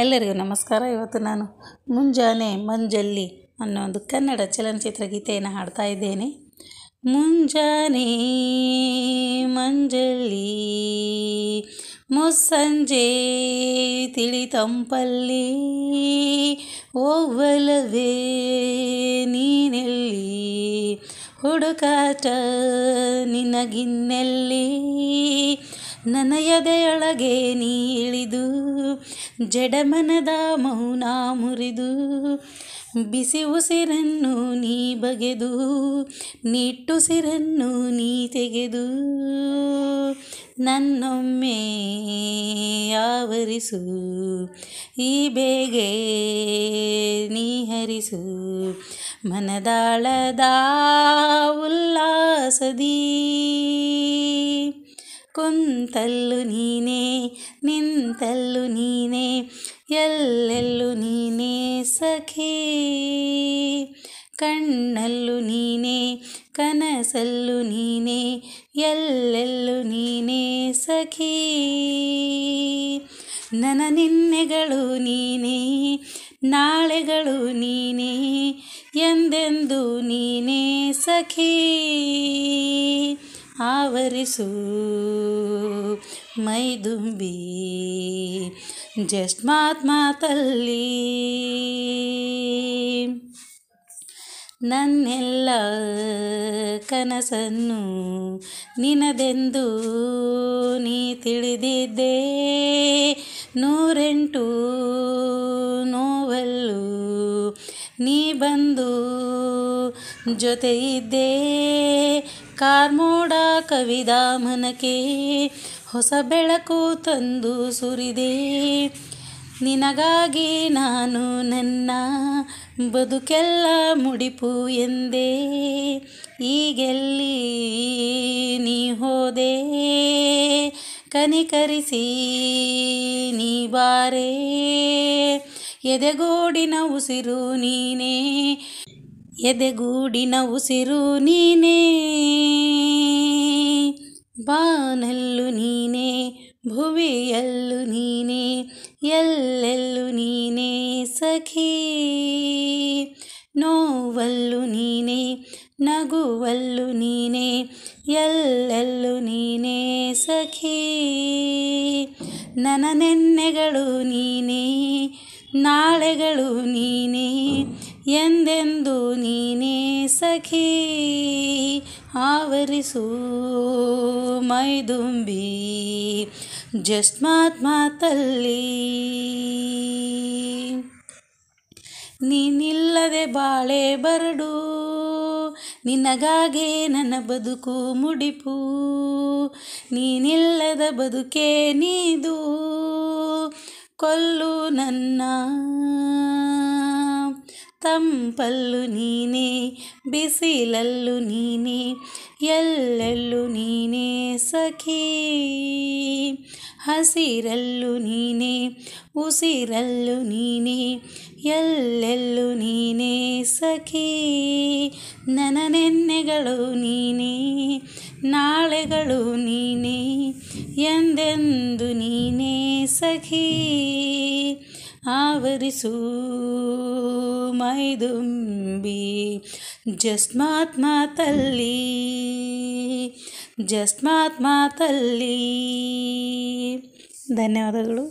ಎಲ್ಲರಿಗೂ ನಮಸ್ಕಾರ. ಇವತ್ತು ನಾನು ಮುಂಜಾನೆ ಮಂಜಲ್ಲಿ ಅನ್ನೋ ಒಂದು ಕನ್ನಡ ಚಲನಚಿತ್ರ ಗೀತೆಯನ್ನು ಹಾಡ್ತಾ ಇದ್ದೇನೆ. ಮುಂಜಾನೆ ಮಂಜಲ್ಲಿ ಮುಸ್ಸಂಜೆ ತಿಳಿ ತಂಪಲ್ಲಿ ಓವಲವೇ ನೀನೆಲ್ಲಿ ಹುಡುಕಾಟ ನಿನಗಿನ್ನೆಲ್ಲಿ ನನ್ನ ಎದೆಯೊಳಗೆ ನೀ ಇಳಿದು ಜಡಮನದ ಮೌನ ಮುರಿದು ಬಿಸಿ ಉಸಿರನ್ನು ನೀ ಬಗೆದು ನಿಟ್ಟುಸಿರನ್ನು ನೀ ತೆಗೆದು ನನ್ನೊಮ್ಮೆ ಆವರಿಸು ಈ ಬೇಗೆ ನೀ ಹರಿಸು ಮನದಾಳದ ಉಲ್ಲಾಸದಿ ಕುಂತಲ್ಲು ನೀನೇ ನಿಂತಲ್ಲು ನೀನೇ ಎಲ್ಲೆಲ್ಲೂ ನೀನೇ ಸಖಿ ಕಣ್ಣಲ್ಲೂ ನೀನೇ ಕನಸಲ್ಲೂ ನೀನೇ ಎಲ್ಲೆಲ್ಲೂ ನೀನೇ ಸಖಿ ನನ್ನ ನಿನ್ನೆಗಳು ನೀನೇ ನಾಳೆಗಳು ನೀನೇ ಎಂದೆಂದು ನೀನೇ ಸಖಿ ಆವರಿಸು ಮೈದುಂಬಿ ಜಸ್ಟ್ ಮಾತಲ್ಲಿ ನನ್ನೆಲ್ಲ ಕನಸನ್ನು ನಿನದೆಂದು ನೀ ತಿಳಿದಿದ್ದೆ ನೂರೆಂಟು ನೋವಲ್ಲೂ ನೀ ಬಂದು ಜೊತೆ ಇದ್ದೆ ಕಾರ್ಮೋಡ ಕವಿದ ಮನಕ್ಕೆ ಹೊಸ ಬೆಳಕು ತಂದು ಸುರಿದೆ ನಿನಗಾಗಿ ನಾನು ನನ್ನ ಬದುಕೆಲ್ಲ ಮುಡಿಪು ಎಂದೆ ಈಗೆಲ್ಲಿ ನೀ ಹೋದೆ ಕನಿಕರಿಸಿ ನೀ ಬಾರೆ ಎದೆಗೂಡಿನ ಉಸಿರು ನೀನೇ ಎದೆಗೂಡಿನ ಉಸಿರು ನೀನೇ ಬಾನಲ್ಲು ನೀನೇ ಭುವಿಯಲ್ಲು ನೀನೇ ಎಲ್ಲೆಲ್ಲೂ ನೀನೇ ಸಖಿ ನೋವಲ್ಲು ನೀನೇ ನಗುವಲ್ಲು ನೀನೇ ಎಲ್ಲೆಲ್ಲೂ ನೀನೇ ಸಖಿ ನನ್ನ ನೆನ್ನೆಗಳು ನೀನೇ ನಾಳೆಗಳು ನೀನೇ ಎಂದೆಂದು ನೀನೇ ಸಖಿ ಆವರಿಸು ಮೈದುಂಬಿ ಜಸ್ಟ್ ಮಾತಲ್ಲಿ ನೀನಿಲ್ಲದೆ ಬಾಳೆ ಬರಡು ನಿನಗಾಗೆ ನನ್ನ ಬದುಕು ಮುಡಿಪು ನೀನಿಲ್ಲದ ಬದುಕೆ ನೀದು ಕೊಲ್ಲು ನನ್ನ ತಂಪಲ್ಲು ನೀನೇ ಬಿಸಿಲಲ್ಲು ನೀನೇ ಎಲ್ಲೆಲ್ಲೂ ನೀನೇ ಸಖಿ ಹಸಿರಲ್ಲು ನೀನೇ ಉಸಿರಲ್ಲು ನೀನೇ ಎಲ್ಲೆಲ್ಲೂ ನೀನೇ ಸಖಿ ನನ್ನ ನೆನ್ನೆಗಳು ನೀನೇ ನಾಳೆಗಳು ನೀನೇ ಎಂದೆಂದು ನೀನೇ ಸಖಿ ಆವರಿಸು ಮೈದುಂಬಿ ಜಸ್ಟ್ ಮಾತಲ್ಲಿ ಜಸ್ಟ್ ಮಾತಲ್ಲಿ ಧನ್ಯವಾದಗಳು.